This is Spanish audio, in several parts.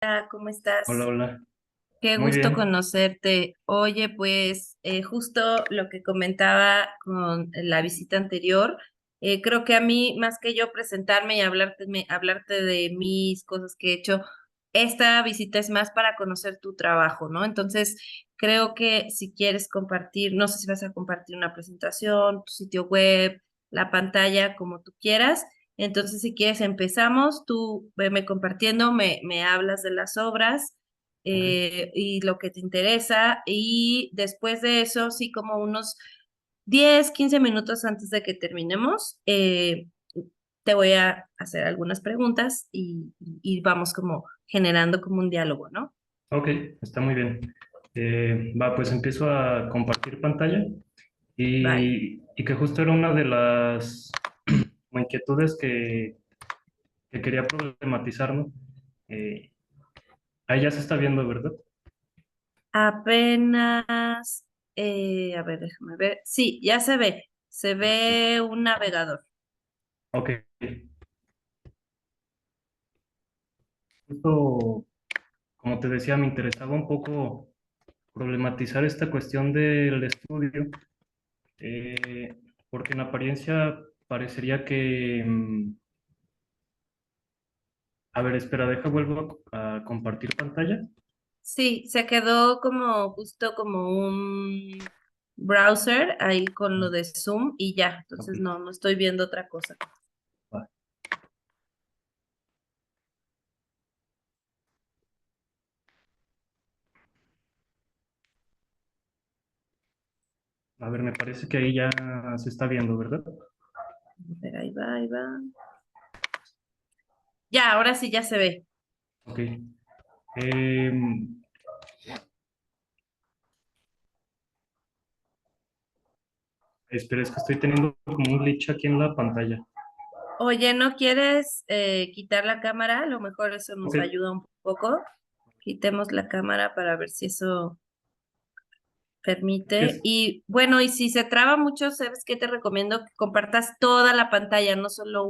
Hola, ¿cómo Hola, estás? hola. Qué Muy gusto bien. conocerte. Oye, pues justo lo que comentaba con la visita anterior, creo que a mí, más que yo presentarme y hablarte de mis cosas que he hecho, esta visita es más para conocer tu trabajo, ¿no? Entonces, creo que si quieres compartir, no sé si vas a compartir una presentación, tu sitio web, la pantalla, como tú quieras. Entonces, si quieres, empezamos. Tú veme compartiendo, me hablas de las obras Ok, y lo que te interesa. Y después de eso, sí, como unos 10 15 minutos antes de que terminemos, te voy a hacer algunas preguntas y vamos como generando como un diálogo, ¿no? ok, está muy bien. Pues empiezo a compartir pantalla Vale. y que justo era una de las como inquietudes que quería problematizar, ¿no? Eh, Ahí ya se está viendo, ¿verdad? Apenas, a ver, déjame ver. Sí, ya se ve. Se ve un navegador. Ok, justo como te decía, me interesaba un poco problematizar esta cuestión del estudio, eh, porque en apariencia parecería que, a ver, espera, vuelvo a compartir pantalla. Sí, se quedó como justo como un browser ahí con lo Ah, de Zoom y ya, ok, entonces no estoy viendo otra cosa. va. A ver, me parece que ahí ya se está viendo, ¿verdad? A ver, ahí va, ahí va. Ya, ahora sí ya se ve. Ok. Eh, Espera, es que estoy teniendo como un glitch aquí en la pantalla. Oye, ¿no quieres quitar la cámara? A lo mejor eso Ok, nos ayuda un poco. Quitemos la cámara para ver si eso ¿qué permite. es? Y bueno, y si se traba mucho, ¿sabes qué te recomiendo? Que compartas toda la pantalla, no solo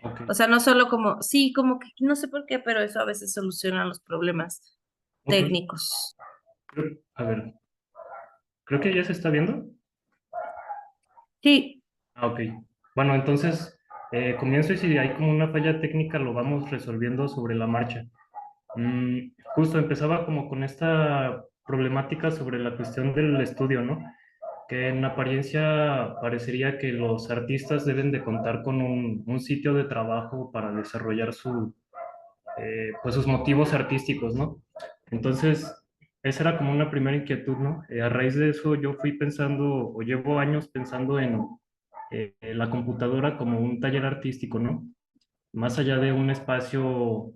Ok, o sea, no solo como, sí, como que no sé por qué, pero eso a veces soluciona los problemas ok. técnicos. A ver, creo que ya se está viendo. Sí, Ah, ok. Bueno, entonces comienzo y si hay como una falla técnica lo vamos resolviendo sobre la marcha. Justo empezaba como con esta problemática sobre la cuestión del estudio, ¿no? Que en apariencia parecería que los artistas deben de contar con un sitio de trabajo para desarrollar pues sus motivos artísticos, ¿no? Entonces, esa era como una primera inquietud, ¿no? A raíz de eso yo fui pensando, o llevo años pensando en la computadora como un taller artístico, ¿no? Más allá de un espacio,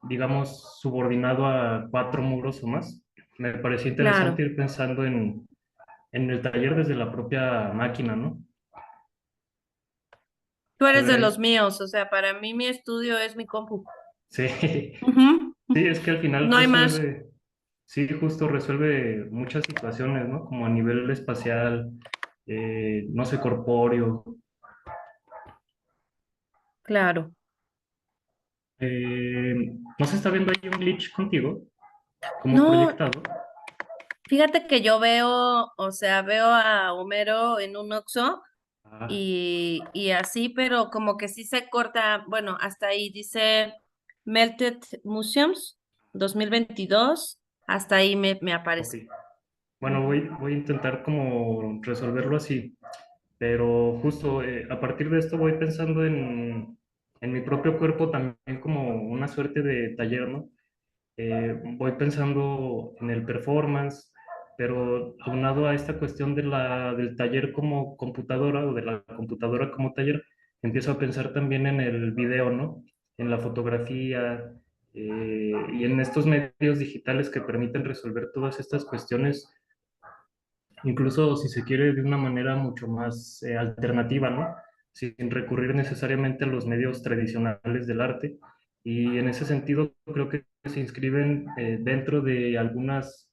digamos, subordinado a cuatro muros o más. Me pareció interesante claro. ir pensando en el taller desde la propia máquina, ¿no? Tú A eres ver, de ahí. los míos, o sea, para mí mi estudio es mi compu. Sí, Ujú. sí, es que al final No hay más. resuelve, sí, justo resuelve muchas situaciones, ¿no? Como a nivel espacial, no sé, corpóreo. Claro. Eh, ¿No se está viendo ahí un glitch contigo? Como No, proyectado. fíjate que yo veo, o sea, veo a Homero en un Oxxo Ah, y así, pero como que sí se corta, bueno, hasta ahí dice Melted Museums 2022, hasta ahí me ok. aparece. Bueno, Ujú. voy a intentar como resolverlo así, pero justo a partir de esto voy pensando en mi propio cuerpo también como una suerte de taller, ¿no? Voy pensando en el performance, pero aunado a esta cuestión del taller como computadora o de la computadora como taller, empiezo a pensar también en el video, ¿no? En la fotografía y en estos medios digitales que permiten resolver todas estas cuestiones, incluso si se quiere de una manera mucho más alternativa, ¿no? Sin recurrir necesariamente a los medios tradicionales del arte. Y en ese sentido creo que se inscriben dentro de algunas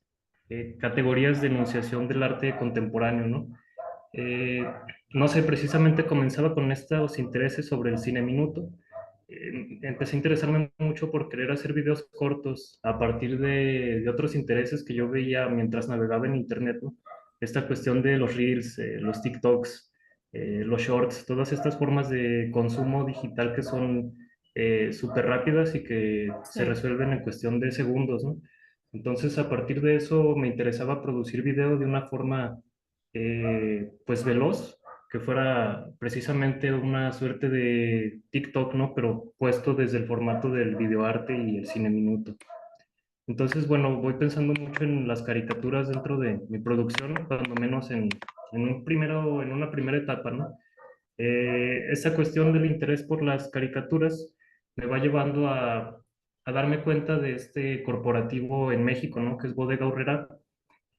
categorías de enunciación del arte contemporáneo, ¿no? Eh, no sé, precisamente comenzaba con estos intereses sobre el cine minuto empecé a interesarme mucho por querer hacer videos cortos a partir de otros intereses que yo veía mientras navegaba en internet, ¿no? Esta cuestión de los reels, los TikToks, los shorts, todas estas formas de consumo digital que son súper rápidas y que se Sí. resuelven en cuestión de segundos, ¿no? Entonces, a partir de eso me interesaba producir video de una forma, pues, veloz, que fuera precisamente una suerte de TikTok, ¿no? Pero puesto desde el formato del videoarte y el cine minuto. Entonces, bueno, voy pensando mucho en las caricaturas dentro de mi producción, cuando menos en una primera etapa, ¿no? Esa cuestión del interés por las caricaturas me va llevando a darme cuenta de este corporativo en México, ¿no? Que es Bodega Aurrerá.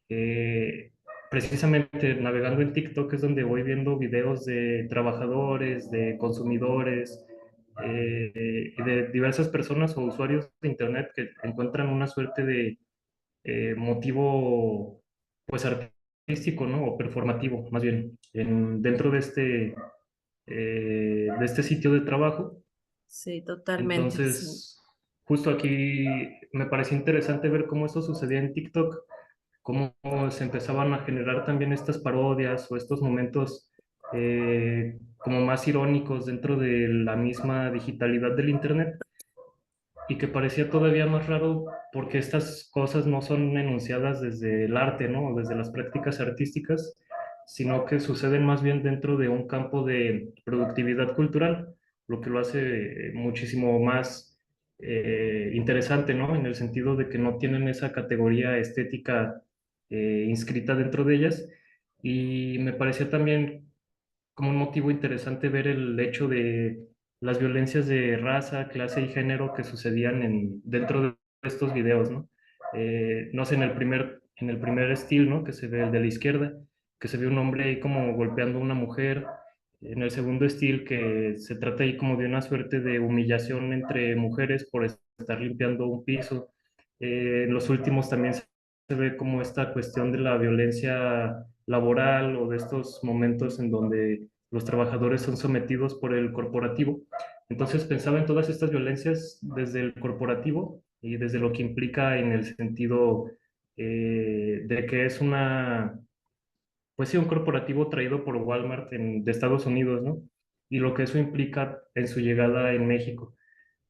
Eh, Precisamente navegando en TikTok es donde voy viendo videos de trabajadores, de consumidores y de diversas personas o usuarios de Internet que encuentran una suerte de motivo, pues, artístico, ¿no? O performativo, más bien, dentro de este sitio de trabajo. Sí, totalmente, sí. Entonces, justo aquí me pareció interesante ver cómo esto sucedía en TikTok, cómo se empezaban a generar también estas parodias o estos momentos como más irónicos dentro de la misma digitalidad del Internet y que parecía todavía más raro porque estas cosas no son enunciadas desde el arte, ¿no? Desde las prácticas artísticas, sino que suceden más bien dentro de un campo de productividad cultural, lo que lo hace muchísimo más interesante, ¿no? En el sentido de que no tienen esa categoría estética inscrita dentro de ellas. Y me parecía también como un motivo interesante ver el hecho de las violencias de raza, clase y género que sucedían dentro de estos videos, ¿no? No sé, en el primer estilo, ¿no? Que se ve el de la izquierda, que se ve un hombre ahí como golpeando a una mujer. En el segundo estilo, que se trata ahí como de una suerte de humillación entre mujeres por estar limpiando un piso. En los últimos también se ve como esta cuestión de la violencia laboral o de estos momentos en donde los trabajadores son sometidos por el corporativo. Entonces pensaba en todas estas violencias desde el corporativo y desde lo que implica en el sentido de que es pues sí, un corporativo traído por Walmart de Estados Unidos, ¿no? Y lo que eso implica en su llegada en México.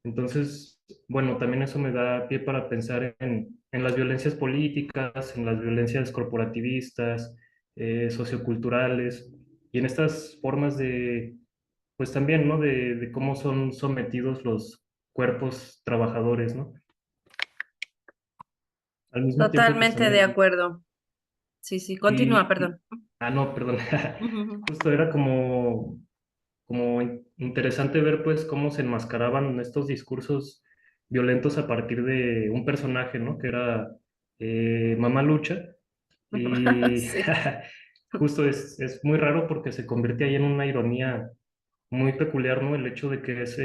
Entonces, bueno, también eso me da pie para pensar en las violencias políticas, en las violencias corporativistas, socioculturales, y en estas formas pues también, ¿no? De cómo son sometidos los cuerpos trabajadores, ¿no? Al mismo tiempo, pues Totalmente de también, acuerdo. Sí, sí, continúa, y, perdón. no, perdón, Ujú. justo era como interesante ver pues cómo se enmascaraban estos discursos violentos a partir de un personaje, ¿no? Que era Mamá Lucha. Y Sí, justo es muy raro porque se convierte ahí en una ironía muy peculiar, ¿no? El hecho de que es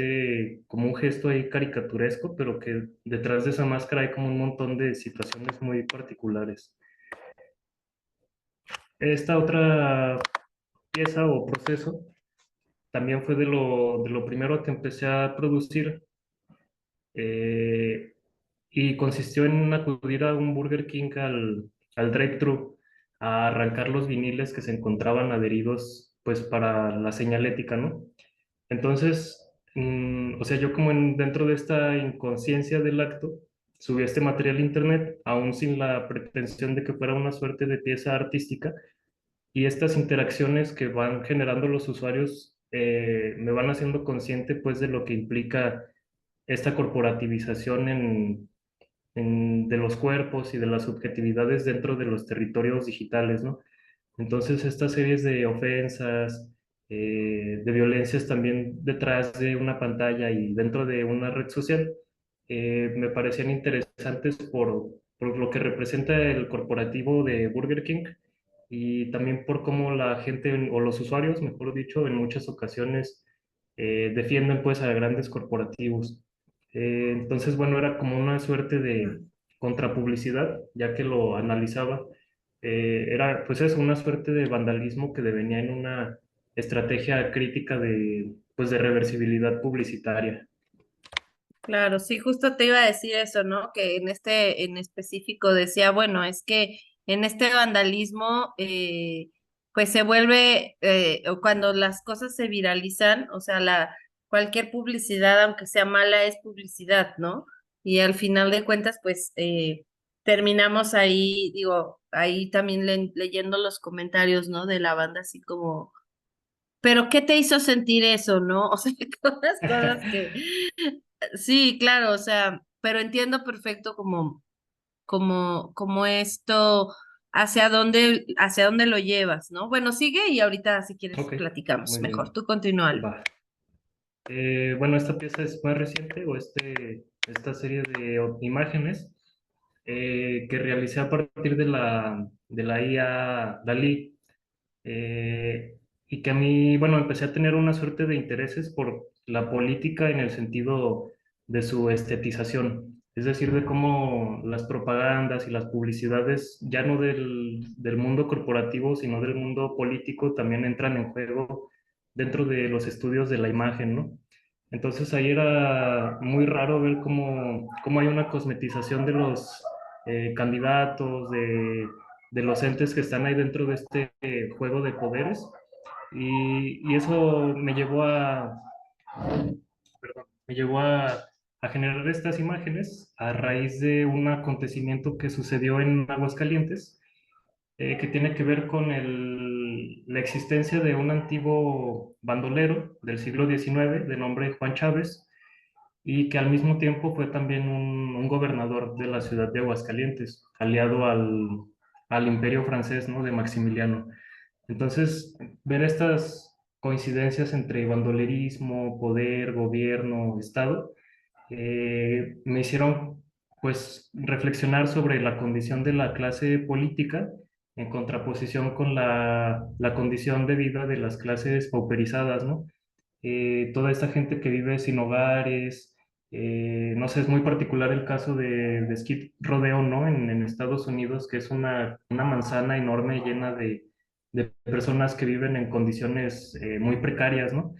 como un gesto ahí caricaturesco, pero que detrás de esa máscara hay como un montón de situaciones muy particulares. Esta otra pieza o proceso también fue de lo primero que empecé a producir eh, y consistió en acudir a un Burger King al drive-thru a arrancar los viniles que se encontraban adheridos pues para la señalética, ¿no? Entonces, o sea, yo como dentro de esta inconsciencia del acto, subí este material a internet, aún sin la pretensión de que fuera una suerte de pieza artística, y estas interacciones que van generando los usuarios me van haciendo consciente pues de lo que implica esta corporativización de los cuerpos y de las subjetividades dentro de los territorios digitales, ¿no? Entonces, estas series de ofensas, de violencias también detrás de una pantalla y dentro de una red social, me parecían interesantes por lo que representa el corporativo de Burger King y también por cómo la gente o los usuarios, mejor dicho, en muchas ocasiones defienden pues a grandes corporativos. Entonces, bueno, era como una suerte de contrapublicidad, ya que lo analizaba. Era pues eso, una suerte de vandalismo que devenía en una estrategia crítica pues de reversibilidad publicitaria. Claro, sí, justo te iba a decir eso, ¿no? Que en este en específico decía, bueno, es que en este vandalismo, pues se vuelve, o cuando las cosas se viralizan, o sea, cualquier publicidad, aunque sea mala, es publicidad, ¿no? Y al final de cuentas, pues terminamos ahí, digo, ahí también leyendo los comentarios, ¿no? De la banda, así como, pero ¿qué te hizo sentir eso, no? O sea, todas cosas que sí, claro, o sea, pero entiendo perfecto como esto, hacia dónde lo llevas, ¿no? Bueno, sigue y ahorita si quieres Ok, platicamos muy mejor. bien, Tú continúalo. va. Bueno, esta pieza es más reciente, o esta serie de imágenes que realicé a partir de la IA DALI, y que a mí, bueno, empecé a tener una suerte de intereses por la política en el sentido de su estetización, es decir, de cómo las propagandas y las publicidades, ya no del mundo corporativo, sino del mundo político, también entran en juego dentro de los estudios de la imagen, ¿no? Entonces ahí era muy raro ver cómo hay una cosmetización de los candidatos, de los entes que están ahí dentro de este juego de poderes. Y eso me llevó a generar estas imágenes a raíz de un acontecimiento que sucedió en Aguascalientes, que tiene que ver con la existencia de un antiguo bandolero del siglo XIX de nombre Juan Chávez, y que al mismo tiempo fue también un gobernador de la ciudad de Aguascalientes, aliado al imperio francés, ¿no? De Maximiliano. Entonces, ver estas coincidencias entre bandolerismo, poder, gobierno, Estado, me hicieron pues reflexionar sobre la condición de la clase política en contraposición con la condición de vida de las clases pauperizadas, ¿no? Toda esta gente que vive sin hogares, no sé, es muy particular el caso de Skid Rodeo, ¿no? En Estados Unidos, que es una manzana enorme llena de personas que viven en condiciones muy precarias, ¿no?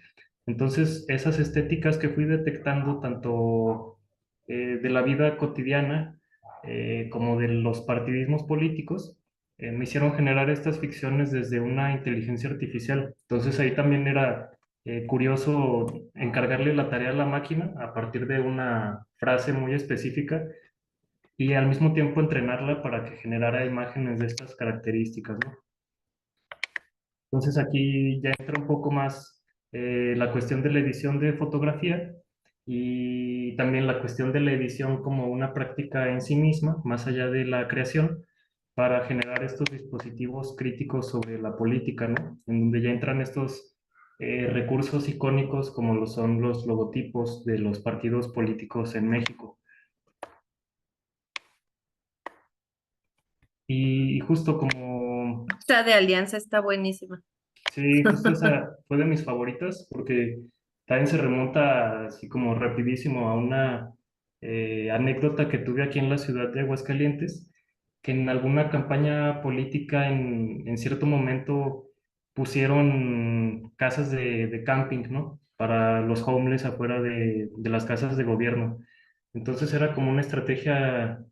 Entonces, esas estéticas que fui detectando, tanto de la vida cotidiana como de los partidismos políticos, me hicieron generar estas ficciones desde una inteligencia artificial. Entonces, ahí también era curioso encargarle la tarea a la máquina a partir de una frase muy específica y al mismo tiempo entrenarla para que generara imágenes de estas características, ¿no? Entonces aquí ya entra un poco más la cuestión de la edición de fotografía y también la cuestión de la edición como una práctica en sí misma, más allá de la creación, para generar estos dispositivos críticos sobre la política, ¿no? En donde ya entran estos recursos icónicos como lo son los logotipos de los partidos políticos en México. Y justo como Esta de Alianza está buenísima. sí, justo esa fue de mis favoritas porque también se remonta así como rapidísimo a una anécdota que tuve aquí en la ciudad de Aguascalientes, que en alguna campaña política en cierto momento pusieron casas de camping, ¿no? Para los homeless afuera de las casas de gobierno. Entonces era como una estrategia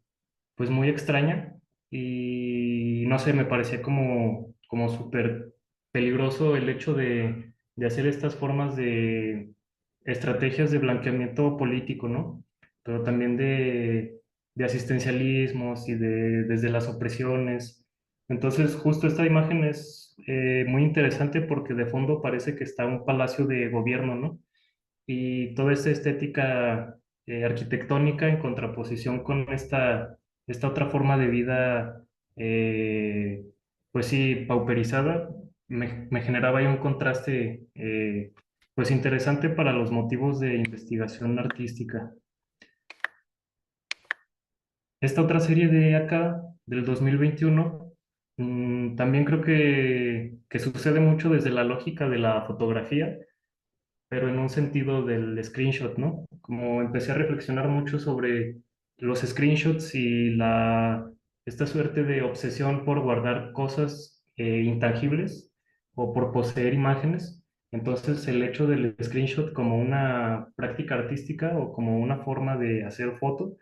pues muy extraña y no sé, me parecía como súper peligroso el hecho de hacer estas formas de estrategias de blanqueamiento político, ¿no? Pero también de asistencialismos y desde las opresiones. Entonces, justo esta imagen es muy interesante porque de fondo parece que está un palacio de gobierno, ¿no? Y toda esta estética arquitectónica en contraposición con esta otra forma de vida, eh, pues sí, pauperizada, me generaba ahí un contraste, pues interesante para los motivos de investigación artística. Esta otra serie de acá, del 2021, también creo que sucede mucho desde la lógica de la fotografía, pero en un sentido del screenshot, ¿no? Como empecé a reflexionar mucho sobre los screenshots y esta suerte de obsesión por guardar cosas intangibles o por poseer imágenes, Entonces, el hecho del screenshot como una práctica artística o como una forma de hacer foto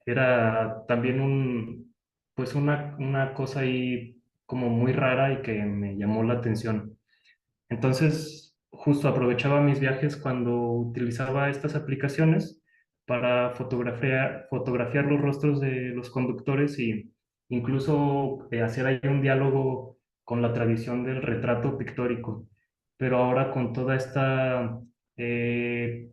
era también pues una cosa ahí como muy rara y que me llamó la atención. Entonces, justo aprovechaba mis viajes cuando utilizaba estas aplicaciones para fotografiar los rostros de los conductores y incluso hacer ahí un diálogo con la tradición del retrato pictórico. Pero ahora con toda esta eh,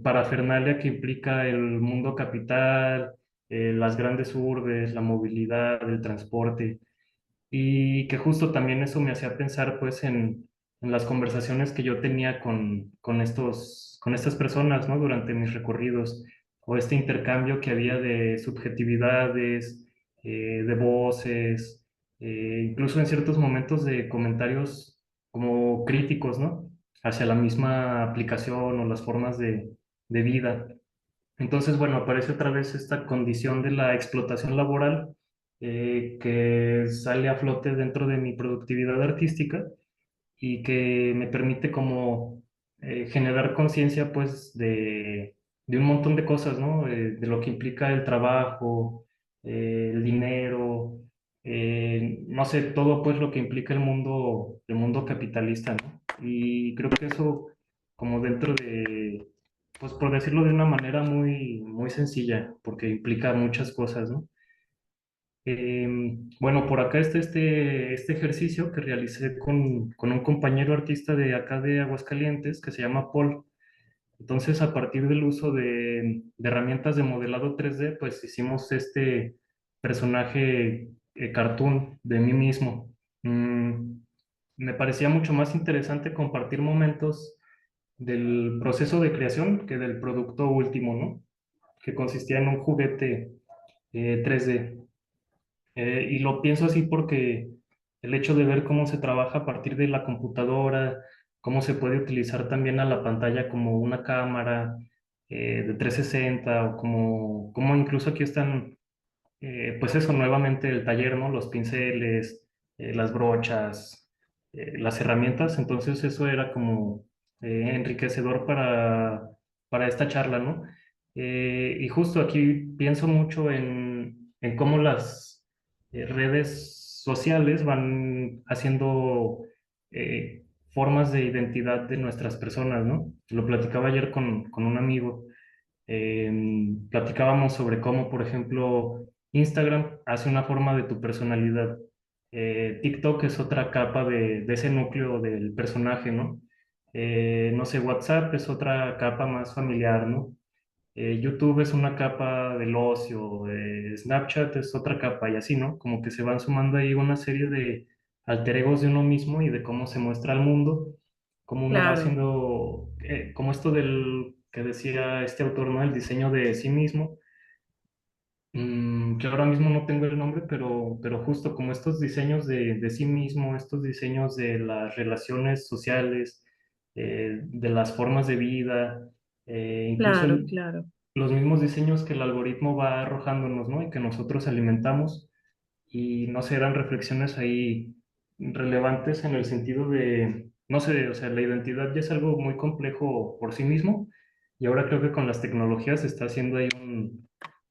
parafernalia que implica el mundo capital, las grandes urbes, la movilidad, el transporte, y que justo también eso me hacía pensar pues en las conversaciones que yo tenía con estas personas, ¿no? Durante mis recorridos, o este intercambio que había de subjetividades, de voces, incluso en ciertos momentos de comentarios como críticos, ¿no? Hacia la misma aplicación o las formas de vida. Entonces, bueno, aparece otra vez esta condición de la explotación laboral que sale a flote dentro de mi productividad artística y que me permite como generar conciencia pues de un montón de cosas, ¿no? De lo que implica el trabajo, el dinero, no sé, todo pues lo que implica el mundo capitalista, ¿no? Y creo que eso como dentro de, pues por decirlo de una manera muy sencilla, porque implica muchas cosas, ¿no? Bueno, por acá está este ejercicio que realicé con un compañero artista de acá de Aguascalientes que se llama Paul. Entonces, a partir del uso de herramientas de modelado 3D, pues hicimos este personaje cartoon de mí mismo. Me parecía mucho más interesante compartir momentos del proceso de creación que del producto último, ¿no? Que consistía en un juguete 3D. Y lo pienso así porque el hecho de ver cómo se trabaja a partir de la computadora, cómo se puede utilizar también a la pantalla como una cámara de 360 o como incluso aquí están, pues eso, nuevamente el taller, ¿no? Los pinceles, las brochas, las herramientas. Entonces eso era como enriquecedor para esta charla, ¿no? Y justo aquí pienso mucho en cómo las redes sociales van haciendo formas de identidad de nuestras personas, ¿no? Lo platicaba ayer con un amigo. Platicábamos sobre cómo, por ejemplo, Instagram hace una forma de tu personalidad. TikTok es otra capa de ese núcleo del personaje, ¿no? No sé, WhatsApp es otra capa más familiar, ¿no? YouTube es una capa del ocio, Snapchat es otra capa y así, ¿no? Como que se van sumando ahí una serie de alter egos de uno mismo y de cómo se muestra al mundo, cómo uno va Claro. haciendo, como esto del que decía este autor, ¿no? El diseño de sí mismo, que ahora mismo no tengo el nombre, pero justo como estos diseños de sí mismo, estos diseños de las relaciones sociales, de las formas de vida, incluso Claro, claro. los mismos diseños que el algoritmo va arrojándonos, ¿no? Y que nosotros alimentamos y no sé, eran reflexiones ahí relevantes en el sentido de, no sé, o sea, la identidad ya es algo muy complejo por sí mismo y ahora creo que con las tecnologías se está haciendo ahí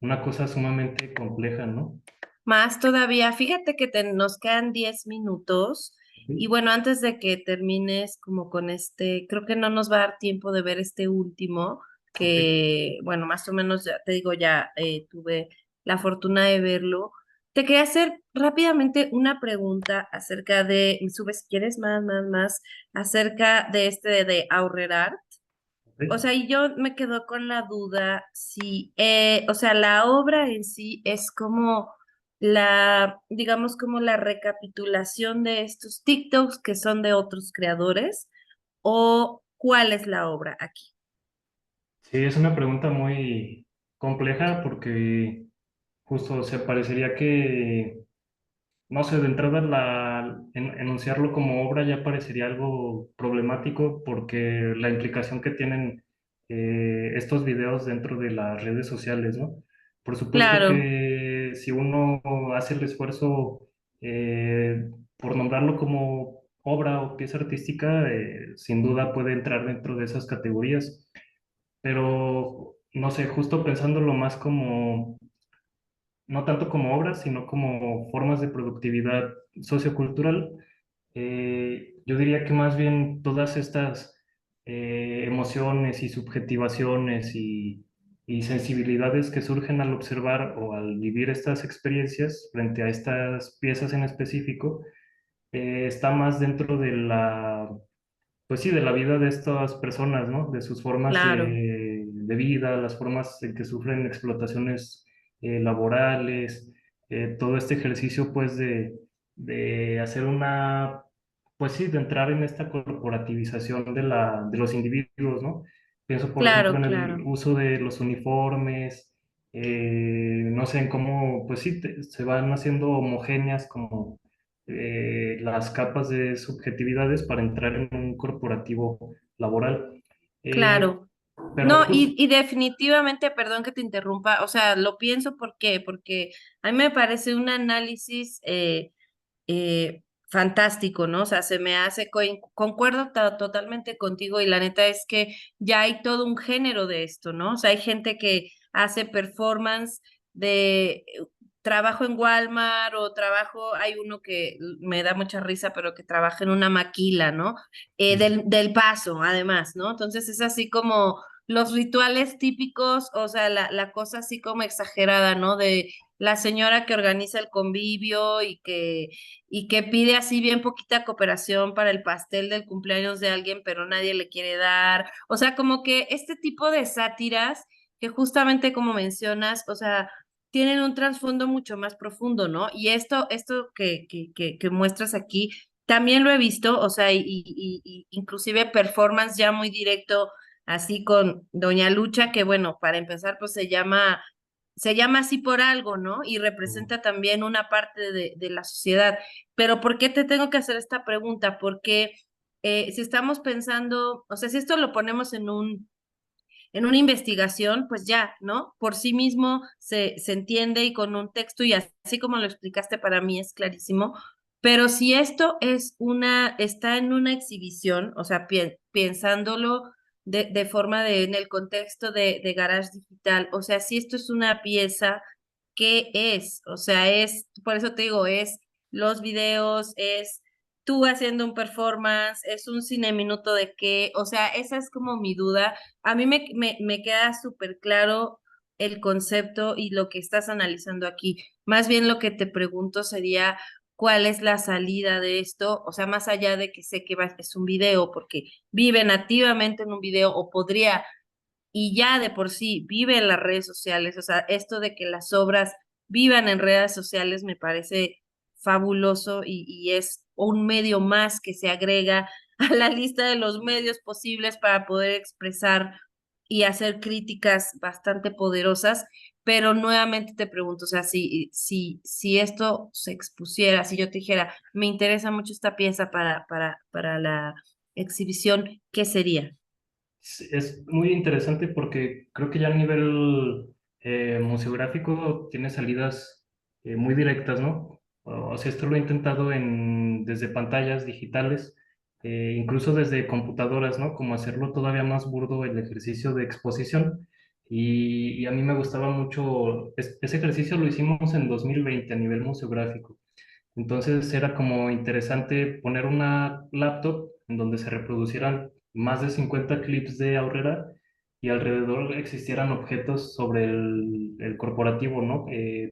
una cosa sumamente compleja, ¿no? Más todavía, fíjate que nos quedan 10 minutos y Sí, bueno, antes de que termines como con este, creo que no nos va a dar tiempo de ver este último, ok, que bueno, más o menos ya te digo, ya tuve la fortuna de verlo. Te quería hacer rápidamente una pregunta acerca de, sube si quieres más, acerca de este de Aurrerá. O ok. sea, y yo me quedo con la duda si, o sea, la obra en sí es como digamos, como la recapitulación de estos TikToks que son de otros creadores, o cuál es la obra aquí. Sí, es una pregunta muy compleja porque justo, se parecería que no sé, de entrada enunciarlo como obra ya parecería algo problemático porque la implicación que tienen estos videos dentro de las redes sociales, ¿no? Por supuesto Claro, que si uno hace el esfuerzo por nombrarlo como obra o pieza artística, sin duda puede entrar dentro de esas categorías, pero no sé, justo pensándolo más como, no tanto como obras, sino como formas de productividad sociocultural. Yo diría que más bien todas estas emociones y subjetivaciones y sensibilidades que surgen al observar o al vivir estas experiencias frente a estas piezas en específico, está más dentro de la, pues sí, de la vida de estas personas, ¿no? De sus formas Claro, de vida, las formas en que sufren explotaciones laborales, todo este ejercicio, pues, de hacer una, pues sí, de entrar en esta corporativización de de los individuos, ¿no? Pienso, por ejemplo, claro, en el claro. uso de los uniformes, no sé, en cómo, pues sí, se van haciendo homogéneas como las capas de subjetividades para entrar en un corporativo laboral. Eh, Claro. pero No, justo, y definitivamente, perdón que te interrumpa, o sea, lo pienso ¿por qué? Porque a mí me parece un análisis fantástico, ¿no? O sea, se me hace, concuerdo totalmente contigo y la neta es que ya hay todo un género de esto, ¿no? O sea, hay gente que hace performance de trabajo en Walmart o trabajo, hay uno que me da mucha risa, pero que trabaja en una maquila, ¿no? Del Paso, además, ¿no? Entonces es así como los rituales típicos, o sea, la cosa así como exagerada, ¿no? De la señora que organiza el convivio y que pide así bien poquita cooperación para el pastel del cumpleaños de alguien, pero nadie le quiere dar. O sea, como que este tipo de sátiras que justamente como mencionas, o sea, tienen un trasfondo mucho más profundo, ¿no? Y esto que muestras aquí, también lo he visto, o sea, y inclusive performance ya muy directo, así con Doña Lucha, que bueno, para empezar, pues se llama así por algo, ¿no? Y representa también una parte de la sociedad. Pero ¿por qué te tengo que hacer esta pregunta? Porque si estamos pensando, o sea, si esto lo ponemos en una investigación, pues ya, ¿no? Por sí mismo se entiende y con un texto y así como lo explicaste para mí es clarísimo. Pero si esto es está en una exhibición, o sea, pensándolo de forma en el contexto de Garage Digital, o sea, si esto es una pieza, ¿qué es? O sea, por eso te digo, es los videos, es tú haciendo un performance, es un cine minuto de qué, o sea, esa es como mi duda. A mí me queda súper claro el concepto y lo que estás analizando aquí. Más bien lo que te pregunto sería, ¿cuál es la salida de esto? O sea, más allá de que sé que es un video, porque vive nativamente en un video o podría, y ya de por sí vive en las redes sociales. O sea, esto de que las obras vivan en redes sociales me parece fabuloso y es un medio más que se agrega a la lista de los medios posibles para poder expresar y hacer críticas bastante poderosas. Pero nuevamente te pregunto, o sea, si esto se expusiera, si yo te dijera, me interesa mucho esta pieza para la exhibición, ¿qué sería? es muy interesante porque creo que ya a nivel museográfico tiene salidas muy directas, ¿no? O sea, esto lo he intentado desde pantallas digitales, incluso desde computadoras, ¿no? Como hacerlo todavía más burdo el ejercicio de exposición. Y a mí me gustaba mucho, ese ejercicio lo hicimos en 2020 a nivel museográfico. Entonces era como interesante poner una laptop en donde se reproducieran más de 50 clips de Aurrera y alrededor existieran objetos sobre el corporativo, ¿no?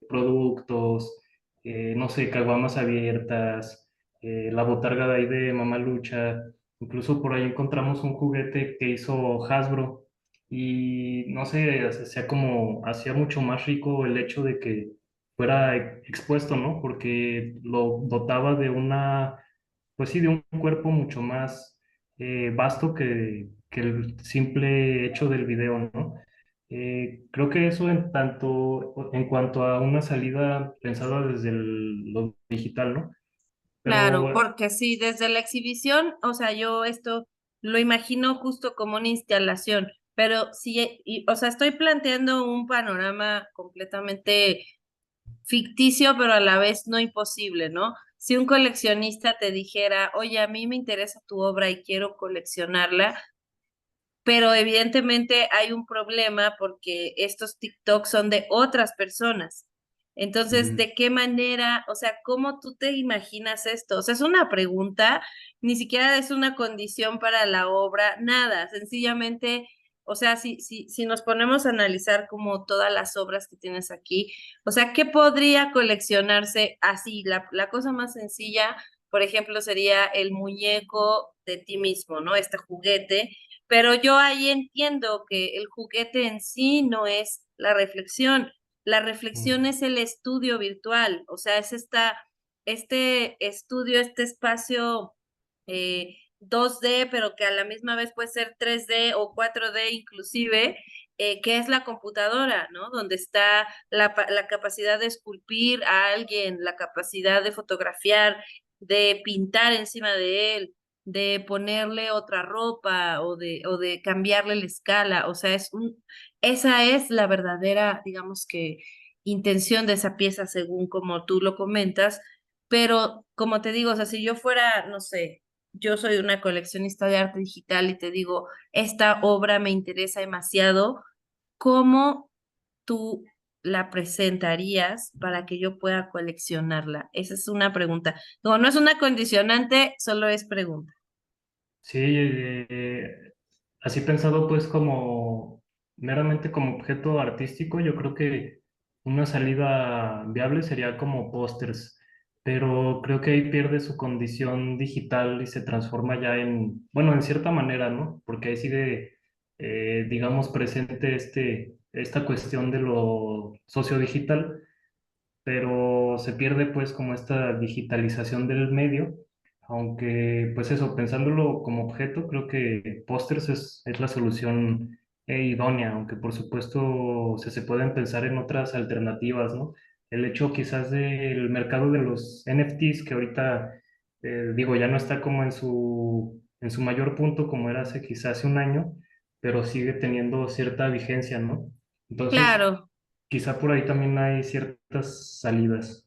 Productos, no sé, caguamas abiertas, la botarga de ahí de Mamá Lucha, incluso por ahí encontramos un juguete que hizo Hasbro y no sé, hacía mucho más rico el hecho de que fuera expuesto, ¿no? Porque lo dotaba de pues sí, de un cuerpo mucho más vasto que el simple hecho del video, ¿no? Creo que eso en cuanto a una salida pensada desde lo digital, ¿no? Claro, Pero porque sí, desde la exhibición, o sea, yo esto lo imagino justo como una instalación, pero sí, o sea, estoy planteando un panorama completamente ficticio, pero a la vez no imposible, ¿no? si un coleccionista te dijera, oye, a mí me interesa tu obra y quiero coleccionarla, pero evidentemente hay un problema porque estos TikToks son de otras personas. Entonces, Ujú. ¿de qué manera, o sea, cómo tú te imaginas esto? O sea, es una pregunta, ni siquiera es una condición para la obra, nada, sencillamente, o sea, si nos ponemos a analizar como todas las obras que tienes aquí, o sea, ¿qué podría coleccionarse así? La cosa más sencilla, por ejemplo, sería el muñeco de ti mismo, ¿no? Este juguete, pero yo ahí entiendo que el juguete en sí no es la reflexión. La reflexión Mm. es el estudio virtual, o sea, este estudio, este espacio 2D, pero que a la misma vez puede ser 3D o 4D inclusive, que es la computadora, ¿no? Donde está la capacidad de esculpir a alguien, la capacidad de fotografiar, de pintar encima de él, de ponerle otra ropa o de cambiarle la escala. O sea, esa es la verdadera, digamos que, intención de esa pieza, según como tú lo comentas. Pero como te digo, o sea, si yo fuera, no sé, yo soy una coleccionista de arte digital y te digo, esta obra me interesa demasiado, ¿cómo tú la presentarías para que yo pueda coleccionarla? Esa es una pregunta. Como no es una condicionante, solo es pregunta. Sí, así pensado pues como meramente como objeto artístico, yo creo que una salida viable sería como pósters, pero creo que ahí pierde su condición digital y se transforma ya en, bueno, en cierta manera, ¿no? Porque ahí sigue, digamos, presente esta cuestión de lo sociodigital, pero se pierde pues como esta digitalización del medio, aunque pues eso, pensándolo como objeto, creo que pósters es la solución idónea, aunque por supuesto se pueden pensar en otras alternativas, ¿no? El hecho quizás del mercado de los NFTs, que ahorita, digo, ya no está como en su mayor punto como era hace quizás hace un año, pero sigue teniendo cierta vigencia, ¿no? Entonces, Claro, quizá por ahí también hay ciertas salidas.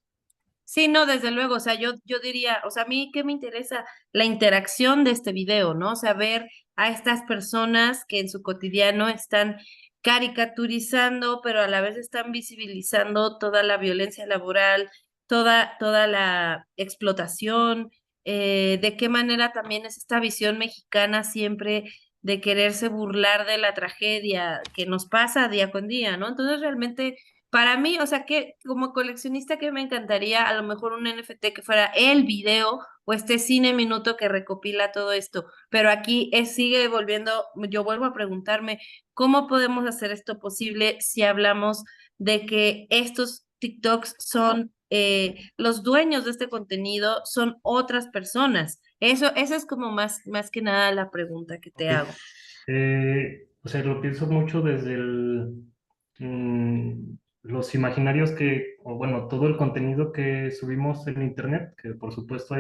sí, no, desde luego, o sea, yo diría, o sea, a mí qué me interesa la interacción de este video, ¿no? O sea, ver a estas personas que en su cotidiano están caricaturizando, pero a la vez están visibilizando toda la violencia laboral, toda la explotación, de qué manera también es esta visión mexicana siempre de quererse burlar de la tragedia que nos pasa día con día, ¿no? Entonces, realmente para mí, o sea, que como coleccionista que me encantaría a lo mejor un NFT que fuera el video o este cine minuto que recopila todo esto, pero aquí sigue volviendo, yo vuelvo a preguntarme, ¿cómo podemos hacer esto posible si hablamos de que estos TikToks son los dueños de este contenido son otras personas? Eso es como más que nada la pregunta que te Ok. hago. O sea, lo pienso mucho desde los imaginarios que, o bueno, todo el contenido que subimos en Internet, que por supuesto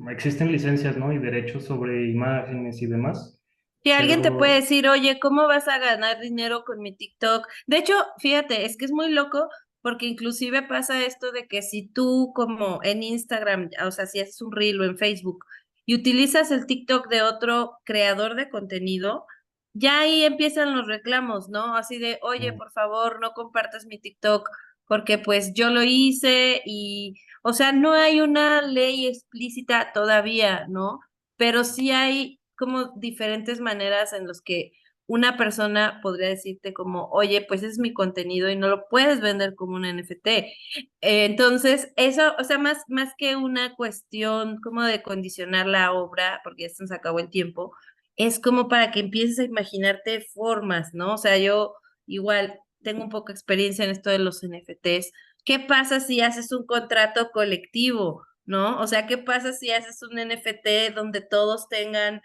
existen licencias, ¿no? Y derechos sobre imágenes y demás, Si alguien te puede pero decir, oye, ¿cómo vas a ganar dinero con mi TikTok? De hecho, fíjate, es que es muy loco porque inclusive pasa esto de que si tú como en Instagram, o sea, si haces un reel o en Facebook y utilizas el TikTok de otro creador de contenido, ya ahí empiezan los reclamos, ¿no? Así de, oye, mm, por favor, no compartas mi TikTok porque pues yo lo hice y, o sea, no hay una ley explícita todavía, ¿no? Pero sí hay como diferentes maneras en los que una persona podría decirte como, oye, pues es mi contenido y no lo puedes vender como un NFT. Entonces, eso, o sea, más que una cuestión como de condicionar la obra, porque ya se nos acabó el tiempo, es como para que empieces a imaginarte formas, ¿no? O sea, yo igual tengo un poco de experiencia en esto de los NFTs. ¿Qué pasa si haces un contrato colectivo? ¿No? O sea, ¿qué pasa si haces un NFT donde todos tengan,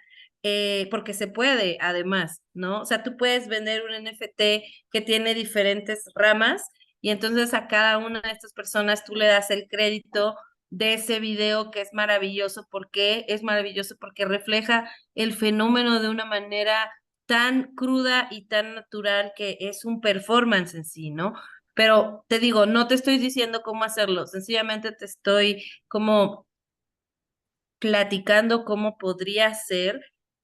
porque se puede además, ¿no? O sea, tú puedes vender un NFT que tiene diferentes ramas y entonces a cada una de estas personas tú le das el crédito de ese video que es maravilloso. ¿Por qué? Es maravilloso porque refleja el fenómeno de una manera tan cruda y tan natural que es un performance en sí, ¿no? pero te digo, no te estoy diciendo cómo hacerlo, sencillamente te estoy como platicando cómo podría ser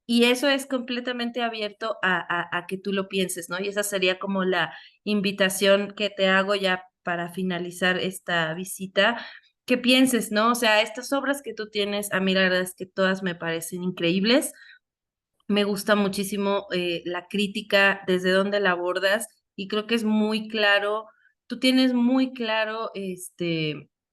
y eso es completamente abierto a que tú lo pienses, ¿no? Y esa sería como la invitación que te hago ya para finalizar esta visita, que pienses, ¿no? O sea, estas obras que tú tienes, a mí la verdad es que todas me parecen increíbles. Me gusta muchísimo la crítica, desde dónde la abordas, y creo que es muy claro, tú tienes muy claro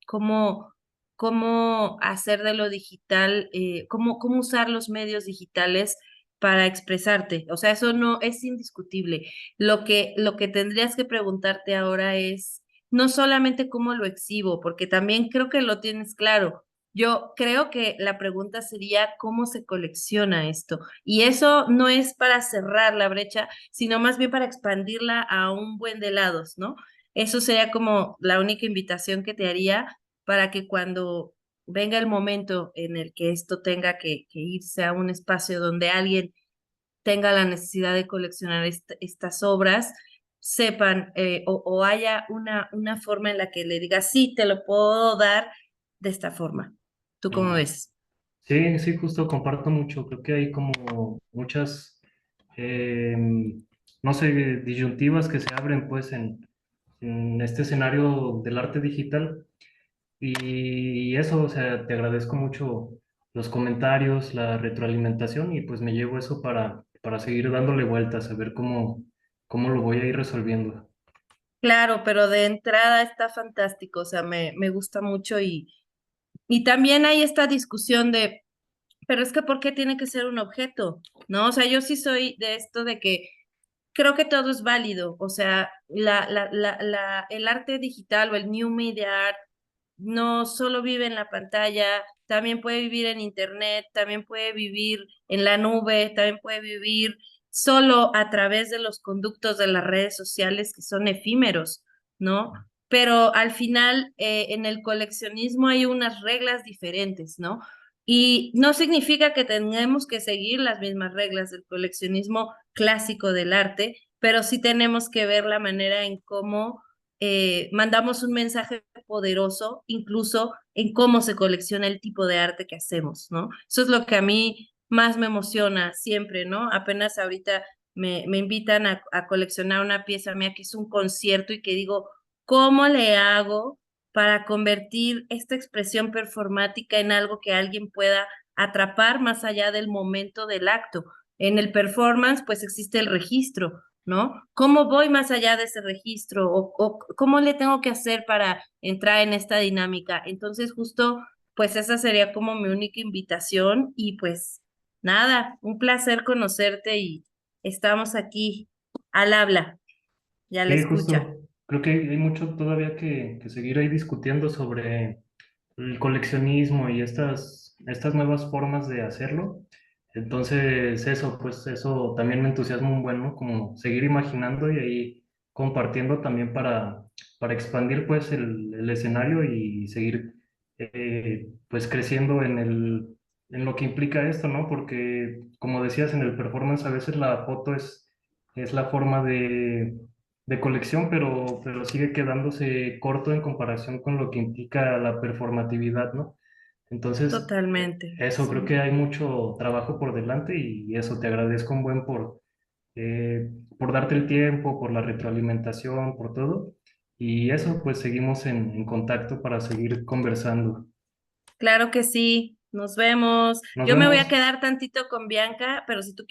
cómo, cómo hacer de lo digital, cómo usar los medios digitales para expresarte. O sea, eso no es indiscutible. Lo que tendrías que preguntarte ahora es no solamente cómo lo exhibo, porque también creo que lo tienes claro. Yo creo que la pregunta sería cómo se colecciona esto. Y eso no es para cerrar la brecha, sino más bien para expandirla a un buen de lados, ¿no? Eso sería como la única invitación que te haría para que cuando venga el momento en el que esto tenga que irse a un espacio donde alguien tenga la necesidad de coleccionar estas obras, sepan o haya una forma en la que le diga, sí, te lo puedo dar de esta forma. ¿Tú cómo Mm. ves? Sí, sí, justo comparto mucho. Creo que hay como muchas, eh, no sé, disyuntivas que se abren pues en este escenario del arte digital. Y eso, o sea, te agradezco mucho los comentarios, la retroalimentación y pues me llevo eso para seguir dándole vueltas, a ver cómo lo voy a ir resolviendo. Claro, pero de entrada está fantástico, o sea, me gusta mucho y también hay esta discusión de, pero es que ¿por qué tiene que ser un objeto? ¿No? O sea, yo sí soy de esto de que creo que todo es válido, o sea, el arte digital o el New Media Art no solo vive en la pantalla, también puede vivir en internet, también puede vivir en la nube, también puede vivir solo a través de los conductos de las redes sociales que son efímeros, ¿no? Pero al final, en el coleccionismo hay unas reglas diferentes, ¿no? Y no significa que tengamos que seguir las mismas reglas del coleccionismo clásico del arte, pero sí tenemos que ver la manera en cómo mandamos un mensaje poderoso, incluso en cómo se colecciona el tipo de arte que hacemos, ¿no? Eso es lo que a mí más me emociona siempre, ¿no? Apenas ahorita me invitan a coleccionar una pieza mía que es un concierto y que digo, ¿cómo le hago para convertir esta expresión performática en algo que alguien pueda atrapar más allá del momento del acto? En el performance, pues existe el registro, ¿no? ¿Cómo voy más allá de ese registro? O cómo le tengo que hacer para entrar en esta dinámica? Entonces, justo, pues esa sería como mi única invitación y pues nada, un placer conocerte y estamos aquí al habla y a la Sí, escucha. justo. Creo que hay mucho todavía que seguir ahí discutiendo sobre el coleccionismo y estas nuevas formas de hacerlo. Entonces, eso, pues eso también me entusiasma un buen, ¿no? Como seguir imaginando y ahí compartiendo también para expandir pues el escenario y seguir pues creciendo en lo que implica esto, ¿no? Porque como decías en el performance, a veces la foto es la forma de colección, pero sigue quedándose corto en comparación con lo que implica la performatividad, ¿no? Entonces, Totalmente, eso, creo sí. que hay mucho trabajo por delante y eso, te agradezco un buen por darte el tiempo, por la retroalimentación, por todo. Y eso, pues seguimos en contacto para seguir conversando. Claro que sí. Nos vemos. Nos Yo me voy a vemos. quedar tantito con Bianca, pero si tú